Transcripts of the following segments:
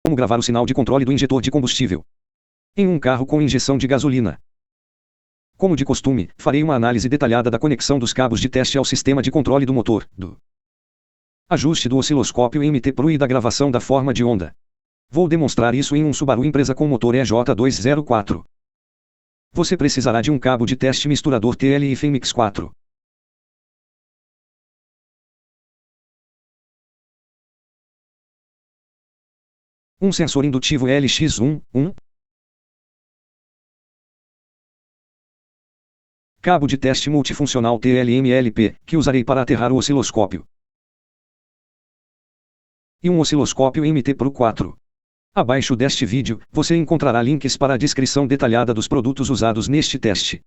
Como gravar o sinal de controle do injetor de combustível em um carro com injeção de gasolina. Como de costume, farei uma análise detalhada da conexão dos cabos de teste ao sistema de controle do motor, do ajuste do osciloscópio MT Pro e da gravação da forma de onda. Vou demonstrar isso em um Subaru Impreza com motor EJ204. Você precisará de um cabo de teste misturador TL-IF Mix 4. Um sensor indutivo LX1, cabo de teste multifuncional TLMLP, que usarei para aterrar o osciloscópio. E um osciloscópio MT Pro 4. Abaixo deste vídeo, você encontrará links para a descrição detalhada dos produtos usados neste teste.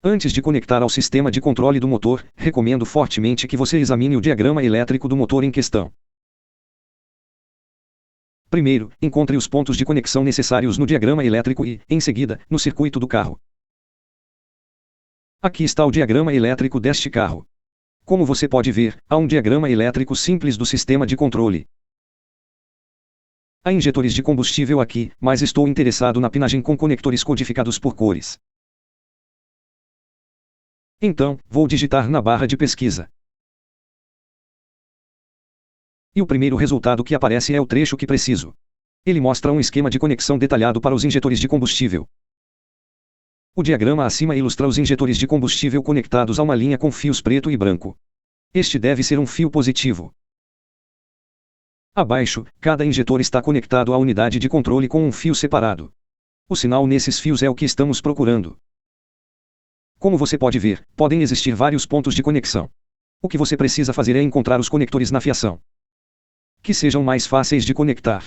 Antes de conectar ao sistema de controle do motor, recomendo fortemente que você examine o diagrama elétrico do motor em questão. Primeiro, encontre os pontos de conexão necessários no diagrama elétrico e, em seguida, no circuito do carro. Aqui está o diagrama elétrico deste carro. Como você pode ver, há um diagrama elétrico simples do sistema de controle. Há injetores de combustível aqui, mas estou interessado na pinagem com conectores codificados por cores. Então, vou digitar na barra de pesquisa. E o primeiro resultado que aparece é o trecho que preciso. Ele mostra um esquema de conexão detalhado para os injetores de combustível. O diagrama acima ilustra os injetores de combustível conectados a uma linha com fios preto e branco. Este deve ser um fio positivo. Abaixo, cada injetor está conectado à unidade de controle com um fio separado. O sinal nesses fios é o que estamos procurando. Como você pode ver, podem existir vários pontos de conexão. O que você precisa fazer é encontrar os conectores na fiação que sejam mais fáceis de conectar.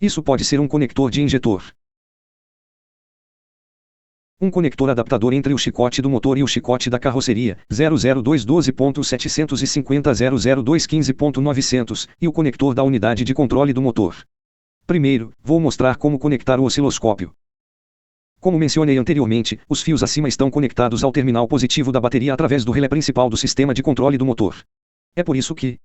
Isso pode ser um conector de injetor, um conector adaptador entre o chicote do motor e o chicote da carroceria, 00212.750.00215.900, e o conector da unidade de controle do motor. Primeiro, vou mostrar como conectar o osciloscópio. Como mencionei anteriormente, os fios acima estão conectados ao terminal positivo da bateria através do relé principal do sistema de controle do motor. É por isso que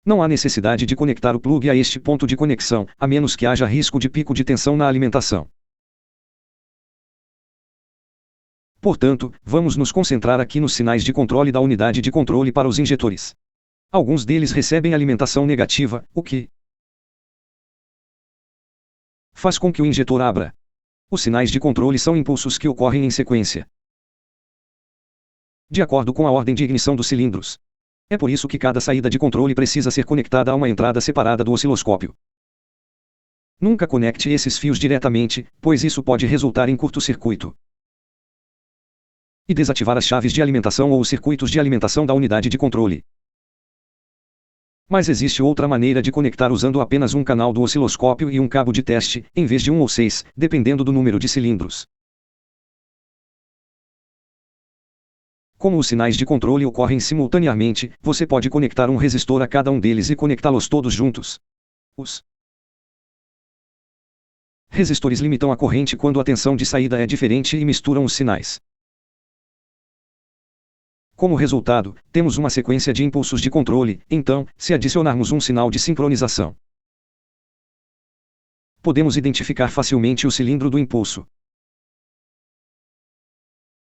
não há necessidade de conectar o plug a este ponto de conexão, a menos que haja risco de pico de tensão na alimentação. Portanto, vamos nos concentrar aqui nos sinais de controle da unidade de controle para os injetores. Alguns deles recebem alimentação negativa, o que faz com que o injetor abra. Os sinais de controle são impulsos que ocorrem em sequência, de acordo com a ordem de ignição dos cilindros. É por isso que cada saída de controle precisa ser conectada a uma entrada separada do osciloscópio. Nunca conecte esses fios diretamente, pois isso pode resultar em curto-circuito e desativar as chaves de alimentação ou os circuitos de alimentação da unidade de controle. Mas existe outra maneira de conectar usando apenas um canal do osciloscópio e um cabo de teste, em vez de 1 ou 6, dependendo do número de cilindros. Como os sinais de controle ocorrem simultaneamente, você pode conectar um resistor a cada um deles e conectá-los todos juntos. Os resistores limitam a corrente quando a tensão de saída é diferente e misturam os sinais. Como resultado, temos uma sequência de impulsos de controle, então, se adicionarmos um sinal de sincronização, podemos identificar facilmente o cilindro do impulso.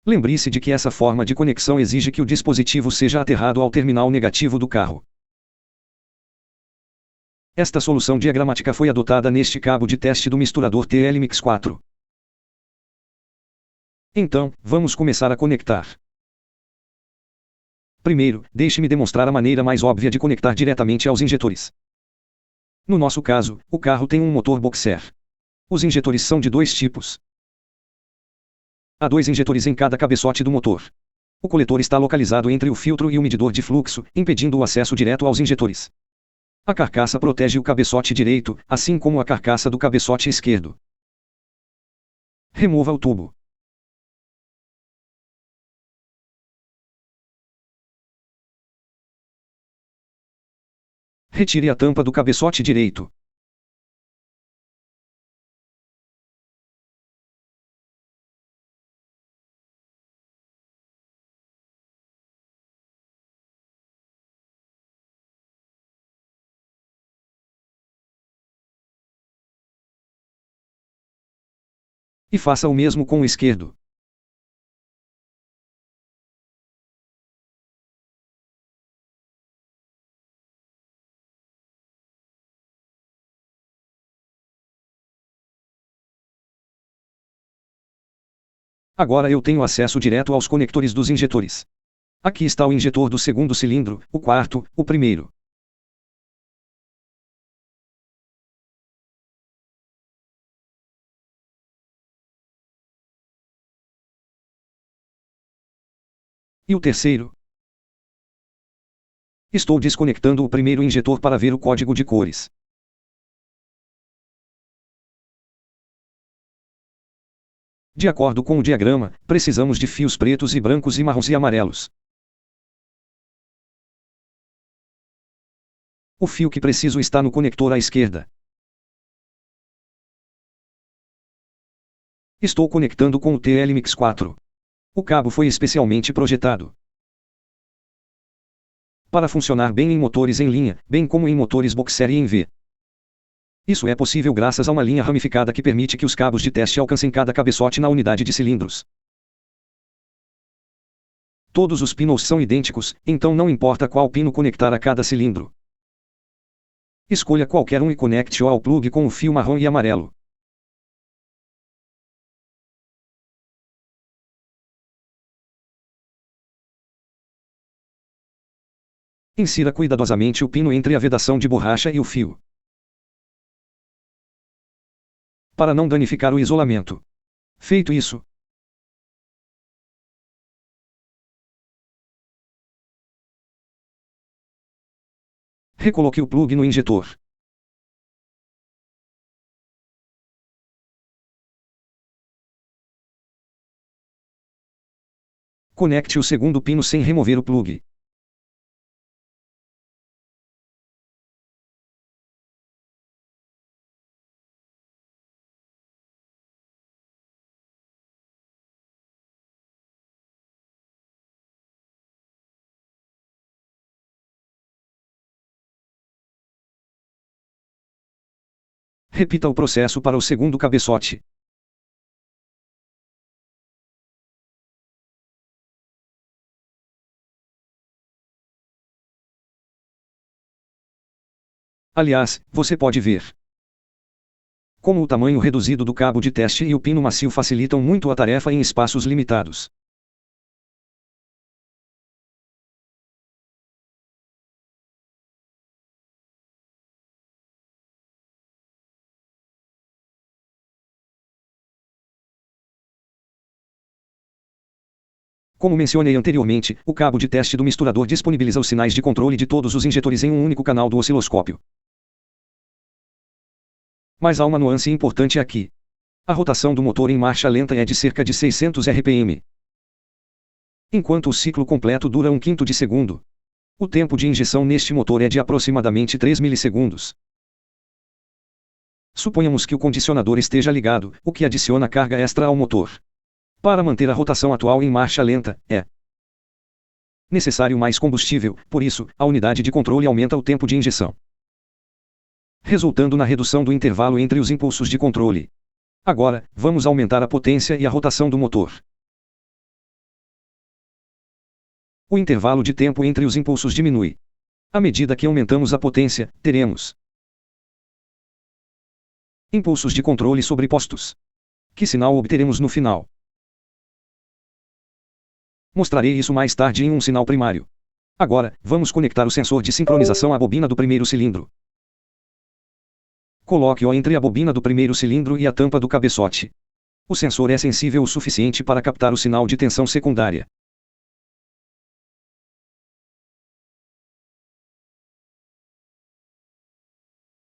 Lembre-se de que essa forma de conexão exige que o dispositivo seja aterrado ao terminal negativo do carro. Esta solução diagramática foi adotada neste cabo de teste do misturador TL-Mix 4. Então, vamos começar a conectar. Primeiro, deixe-me demonstrar a maneira mais óbvia de conectar diretamente aos injetores. No nosso caso, o carro tem um motor boxer. Os injetores são de dois tipos. Há 2 injetores em cada cabeçote do motor. O coletor está localizado entre o filtro e o medidor de fluxo, impedindo o acesso direto aos injetores. A carcaça protege o cabeçote direito, assim como a carcaça do cabeçote esquerdo. Remova o tubo. Retire a tampa do cabeçote direito. E faça o mesmo com o esquerdo. Agora eu tenho acesso direto aos conectores dos injetores. Aqui está o injetor do segundo cilindro, o quarto, o primeiro. E o terceiro? Estou desconectando o primeiro injetor para ver o código de cores. De acordo com o diagrama, precisamos de fios pretos e brancos e marrons e amarelos. O fio que preciso está no conector à esquerda. Estou conectando com o TL-Mix 4. O cabo foi especialmente projetado para funcionar bem em motores em linha, bem como em motores boxer e em V. Isso é possível graças a uma linha ramificada que permite que os cabos de teste alcancem cada cabeçote na unidade de cilindros. Todos os pinos são idênticos, então não importa qual pino conectar a cada cilindro. Escolha qualquer um e conecte-o ao plug com o fio marrom e amarelo. Insira cuidadosamente o pino entre a vedação de borracha e o fio, para não danificar o isolamento. Feito isso, recoloque o plug no injetor. Conecte o segundo pino sem remover o plug. Repita o processo para o segundo cabeçote. Aliás, você pode ver como o tamanho reduzido do cabo de teste e o pino macio facilitam muito a tarefa em espaços limitados. Como mencionei anteriormente, o cabo de teste do misturador disponibiliza os sinais de controle de todos os injetores em um único canal do osciloscópio. Mas há uma nuance importante aqui. A rotação do motor em marcha lenta é de cerca de 600 RPM, enquanto o ciclo completo dura 1/5 de segundo. O tempo de injeção neste motor é de aproximadamente 3 milissegundos. Suponhamos que o condicionador esteja ligado, o que adiciona carga extra ao motor. Para manter a rotação atual em marcha lenta, é necessário mais combustível, por isso, a unidade de controle aumenta o tempo de injeção, resultando na redução do intervalo entre os impulsos de controle. Agora, vamos aumentar a potência e a rotação do motor. O intervalo de tempo entre os impulsos diminui. À medida que aumentamos a potência, teremos impulsos de controle sobrepostos. Que sinal obteremos no final? Mostrarei isso mais tarde em um sinal primário. Agora, vamos conectar o sensor de sincronização à bobina do primeiro cilindro. Coloque-o entre a bobina do primeiro cilindro e a tampa do cabeçote. O sensor é sensível o suficiente para captar o sinal de tensão secundária.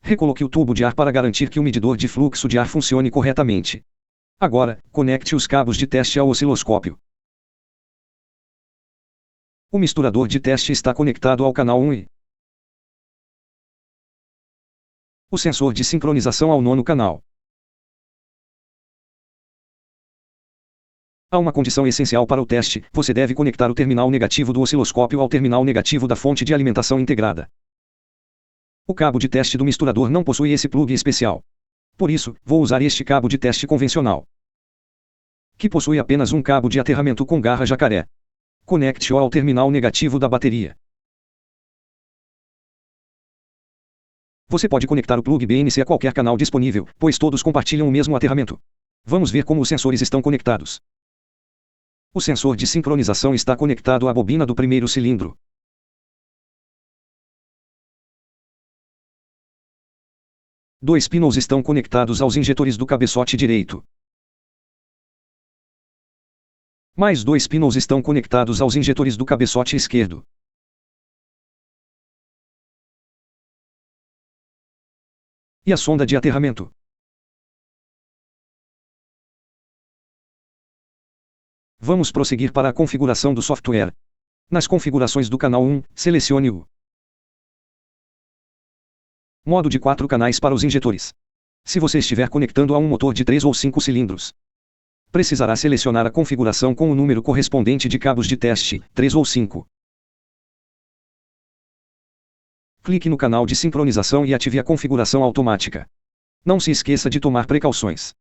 Recoloque o tubo de ar para garantir que o medidor de fluxo de ar funcione corretamente. Agora, conecte os cabos de teste ao osciloscópio. O misturador de teste está conectado ao canal 1 e o sensor de sincronização ao 9º canal. Há uma condição essencial para o teste: você deve conectar o terminal negativo do osciloscópio ao terminal negativo da fonte de alimentação integrada. O cabo de teste do misturador não possui esse plug especial. Por isso, vou usar este cabo de teste convencional. que possui apenas um cabo de aterramento com garra jacaré. Conecte-o ao terminal negativo da bateria. Você pode conectar o plug BNC a qualquer canal disponível, pois todos compartilham o mesmo aterramento. Vamos ver como os sensores estão conectados. O sensor de sincronização está conectado à bobina do primeiro cilindro. Dois pinos estão conectados aos injetores do cabeçote direito. Mais dois pinos estão conectados aos injetores do cabeçote esquerdo. E a sonda de aterramento. Vamos prosseguir para a configuração do software. Nas configurações do canal 1, selecione o modo de 4 canais para os injetores. Se você estiver conectando a um motor de 3 ou 5 cilindros, precisará selecionar a configuração com o número correspondente de cabos de teste, 3 ou 5. Clique no canal de sincronização e ative a configuração automática. Não se esqueça de tomar precauções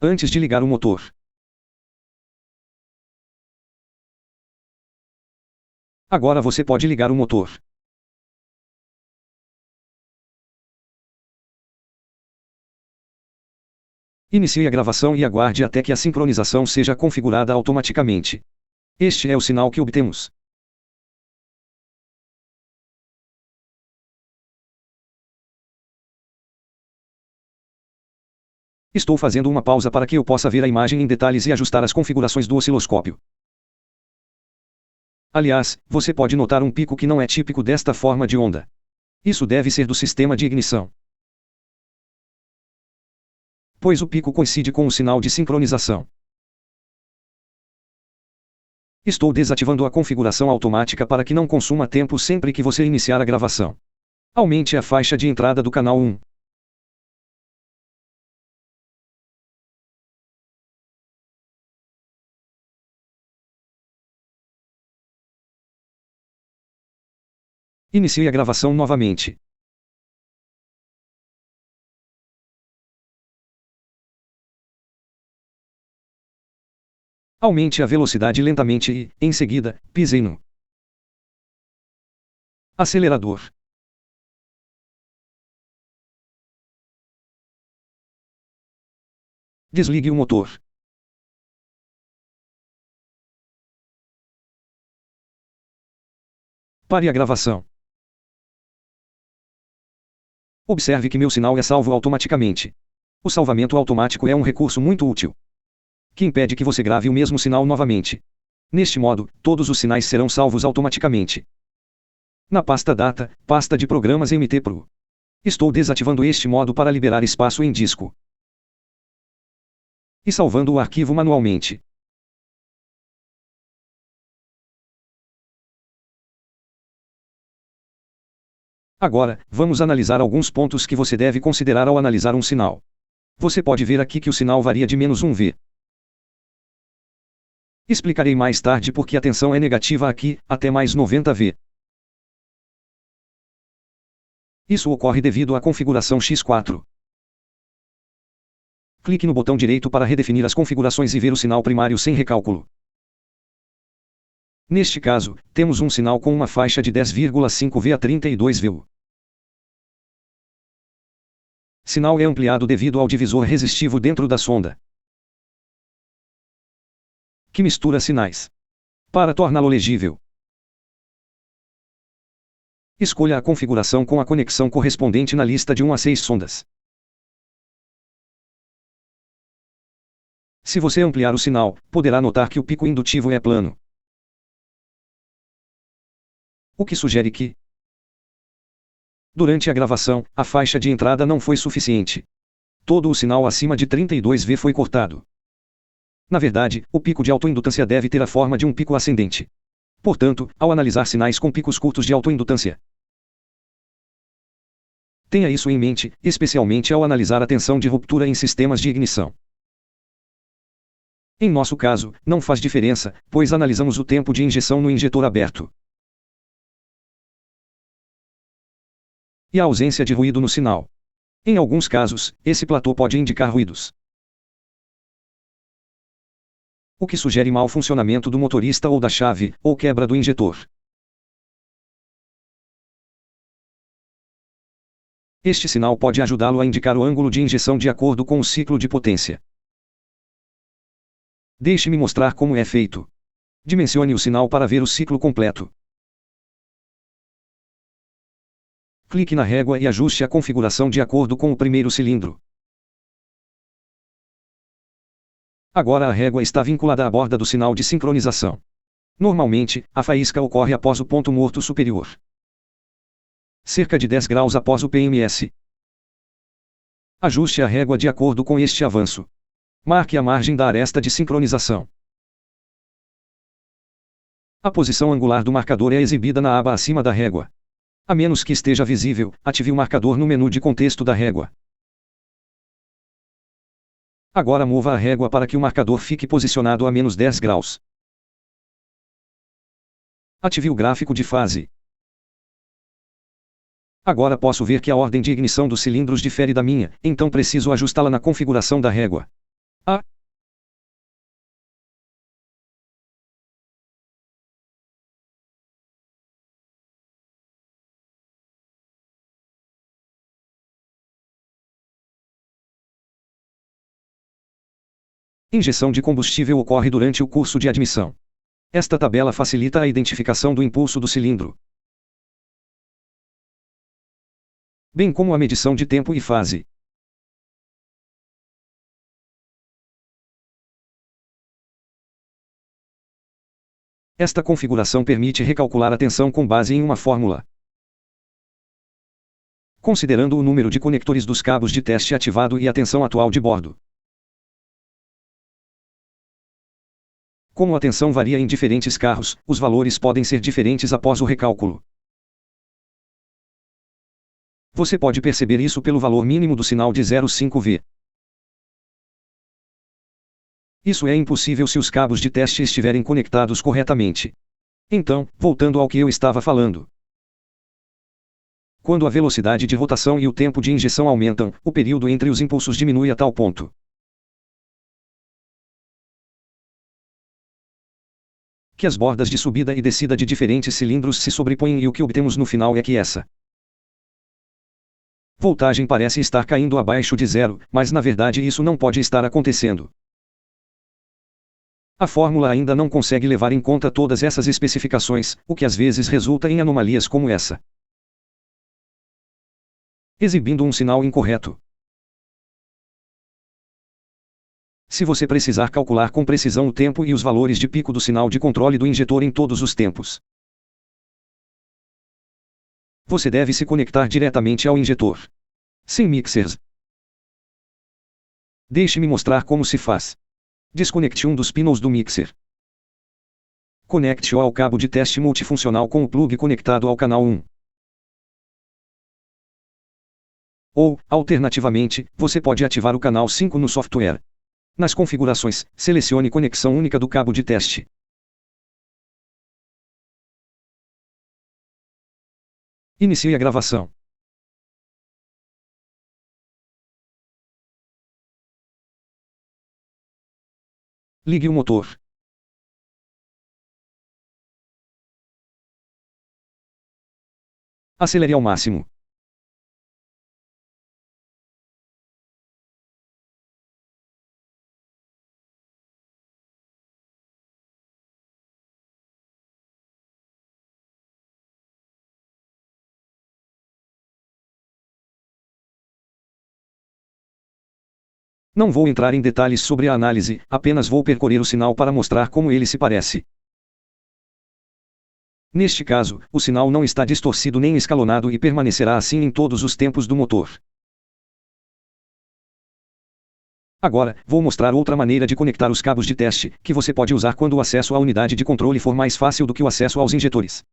antes de ligar o motor. Agora você pode ligar o motor. Inicie a gravação e aguarde até que a sincronização seja configurada automaticamente. Este é o sinal que obtemos. Estou fazendo uma pausa para que eu possa ver a imagem em detalhes e ajustar as configurações do osciloscópio. Aliás, você pode notar um pico que não é típico desta forma de onda. Isso deve ser do sistema de ignição, pois o pico coincide com o sinal de sincronização. Estou desativando a configuração automática para que não consuma tempo sempre que você iniciar a gravação. Aumente a faixa de entrada do canal 1. Inicie a gravação novamente. Aumente a velocidade lentamente e, em seguida, pise no acelerador. Desligue o motor. Pare a gravação. Observe que meu sinal é salvo automaticamente. O salvamento automático é um recurso muito útil, que impede que você grave o mesmo sinal novamente. Neste modo, todos os sinais serão salvos automaticamente na pasta Data, pasta de programas MT-Pro. Estou desativando este modo para liberar espaço em disco e salvando o arquivo manualmente. Agora, vamos analisar alguns pontos que você deve considerar ao analisar um sinal. Você pode ver aqui que o sinal varia de -1 V. Explicarei mais tarde por que a tensão é negativa aqui, até mais 90 V. Isso ocorre devido à configuração X4. Clique no botão direito para redefinir as configurações e ver o sinal primário sem recálculo. Neste caso, temos um sinal com uma faixa de 10,5 V a 32 V. Sinal é ampliado devido ao divisor resistivo dentro da sonda, que mistura sinais. Para torná-lo legível, escolha a configuração com a conexão correspondente na lista de 1 a 6 sondas. Se você ampliar o sinal, poderá notar que o pico indutivo é plano, o que sugere que, durante a gravação, a faixa de entrada não foi suficiente. Todo o sinal acima de 32 V foi cortado. Na verdade, o pico de autoindutância deve ter a forma de um pico ascendente. Portanto, ao analisar sinais com picos curtos de autoindutância, tenha isso em mente, especialmente ao analisar a tensão de ruptura em sistemas de ignição. Em nosso caso, não faz diferença, pois analisamos o tempo de injeção no injetor aberto e a ausência de ruído no sinal. Em alguns casos, esse platô pode indicar ruídos, o que sugere mau funcionamento do motorista ou da chave, ou quebra do injetor. Este sinal pode ajudá-lo a indicar o ângulo de injeção de acordo com o ciclo de potência. Deixe-me mostrar como é feito. Dimensione o sinal para ver o ciclo completo. Clique na régua e ajuste a configuração de acordo com o primeiro cilindro. Agora a régua está vinculada à borda do sinal de sincronização. Normalmente, a faísca ocorre após o ponto morto superior. Cerca de 10 graus após o PMS. Ajuste a régua de acordo com este avanço. Marque a margem da aresta de sincronização. A posição angular do marcador é exibida na aba acima da régua. A menos que esteja visível, ative o marcador no menu de contexto da régua. Agora mova a régua para que o marcador fique posicionado a menos 10 graus. Ative o gráfico de fase. Agora posso ver que a ordem de ignição dos cilindros difere da minha, então preciso ajustá-la na configuração da régua. Injeção de combustível ocorre durante o curso de admissão. Esta tabela facilita a identificação do impulso do cilindro, bem como a medição de tempo e fase. Esta configuração permite recalcular a tensão com base em uma fórmula, considerando o número de conectores dos cabos de teste ativado e a tensão atual de bordo. Como a tensão varia em diferentes carros, os valores podem ser diferentes após o recálculo. Você pode perceber isso pelo valor mínimo do sinal de 0,5V. Isso é impossível se os cabos de teste estiverem conectados corretamente. Então, voltando ao que eu estava falando. Quando a velocidade de rotação e o tempo de injeção aumentam, o período entre os impulsos diminui a tal ponto que as bordas de subida e descida de diferentes cilindros se sobrepõem e o que obtemos no final é que essa voltagem parece estar caindo abaixo de zero, mas na verdade isso não pode estar acontecendo. A fórmula ainda não consegue levar em conta todas essas especificações, o que às vezes resulta em anomalias como essa, exibindo um sinal incorreto. Se você precisar calcular com precisão o tempo e os valores de pico do sinal de controle do injetor em todos os tempos, você deve se conectar diretamente ao injetor, sem mixers. Deixe-me mostrar como se faz. Desconecte um dos pinos do mixer. Conecte-o ao cabo de teste multifuncional com o plug conectado ao canal 1. Ou, alternativamente, você pode ativar o canal 5 no software. Nas configurações, selecione conexão única do cabo de teste. Inicie a gravação. Ligue o motor. Acelere ao máximo. Não vou entrar em detalhes sobre a análise, apenas vou percorrer o sinal para mostrar como ele se parece. Neste caso, o sinal não está distorcido nem escalonado e permanecerá assim em todos os tempos do motor. Agora, vou mostrar outra maneira de conectar os cabos de teste, que você pode usar quando o acesso à unidade de controle for mais fácil do que o acesso aos injetores.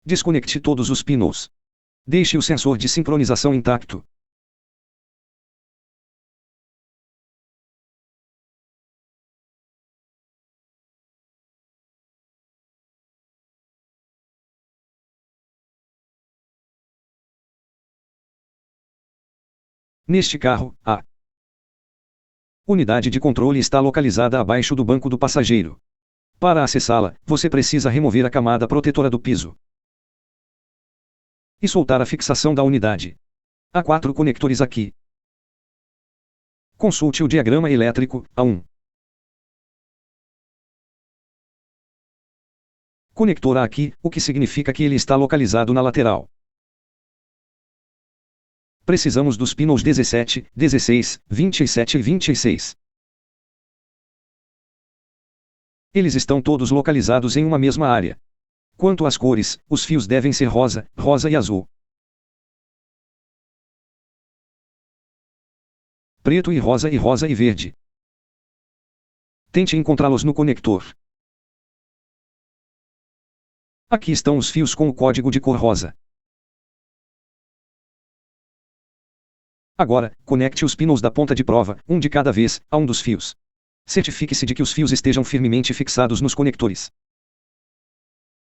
Desconecte todos os pinos. Deixe o sensor de sincronização intacto. Neste carro, a unidade de controle está localizada abaixo do banco do passageiro. Para acessá-la, você precisa remover a camada protetora do piso e soltar a fixação da unidade. Há 4 conectores aqui. Consulte o diagrama elétrico, A1. Conector A aqui, o que significa que ele está localizado na lateral. Precisamos dos pinos 17, 16, 27 e 26. Eles estão todos localizados em uma mesma área. Quanto às cores, os fios devem ser rosa, rosa e azul. Preto e rosa e verde. Tente encontrá-los no conector. Aqui estão os fios com o código de cor rosa. Agora, conecte os pinos da ponta de prova, um de cada vez, a um dos fios. Certifique-se de que os fios estejam firmemente fixados nos conectores.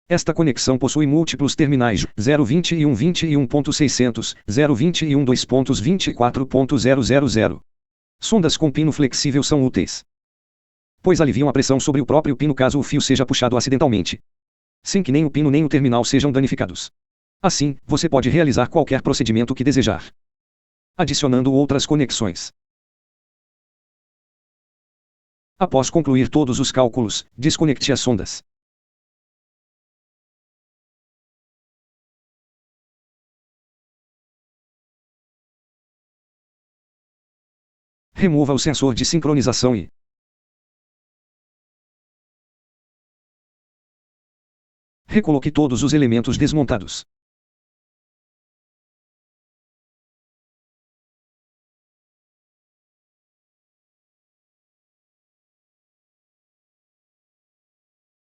Esta conexão possui múltiplos terminais 021 21.600, 021 2.24.000. Sondas com pino flexível são úteis, pois aliviam a pressão sobre o próprio pino caso o fio seja puxado acidentalmente, sem que nem o pino nem o terminal sejam danificados. Assim, você pode realizar qualquer procedimento que desejar, adicionando outras conexões. Após concluir todos os cálculos, desconecte as sondas. Remova o sensor de sincronização e recoloque todos os elementos desmontados.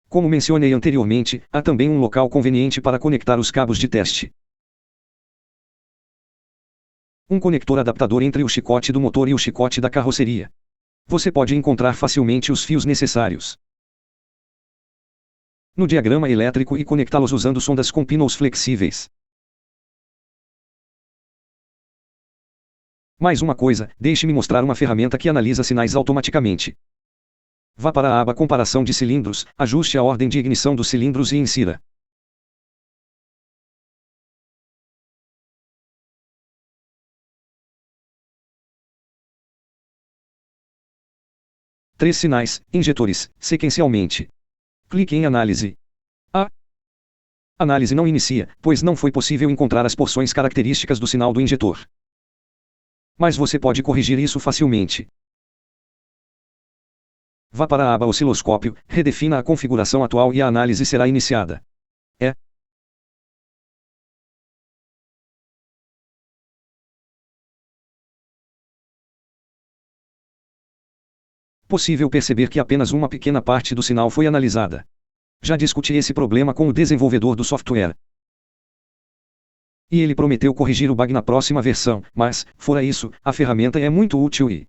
Como mencionei anteriormente, há também um local conveniente para conectar os cabos de teste. Um conector adaptador entre o chicote do motor e o chicote da carroceria. Você pode encontrar facilmente os fios necessários no diagrama elétrico e conectá-los usando sondas com pinos flexíveis. Mais uma coisa, deixe-me mostrar uma ferramenta que analisa sinais automaticamente. Vá para a aba Comparação de cilindros, ajuste a ordem de ignição dos cilindros e insira 3 sinais, injetores, sequencialmente. Clique em Análise. A análise não inicia, pois não foi possível encontrar as porções características do sinal do injetor. Mas você pode corrigir isso facilmente. Vá para a aba Osciloscópio, redefina a configuração atual e a análise será iniciada. É possível perceber que apenas uma pequena parte do sinal foi analisada. Já discuti esse problema com o desenvolvedor do software, e ele prometeu corrigir o bug na próxima versão, mas, fora isso, a ferramenta é muito útil e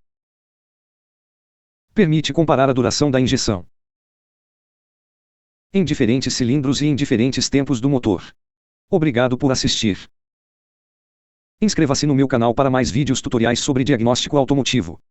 permite comparar a duração da injeção em diferentes cilindros e em diferentes tempos do motor. Obrigado por assistir. Inscreva-se no meu canal para mais vídeos tutoriais sobre diagnóstico automotivo.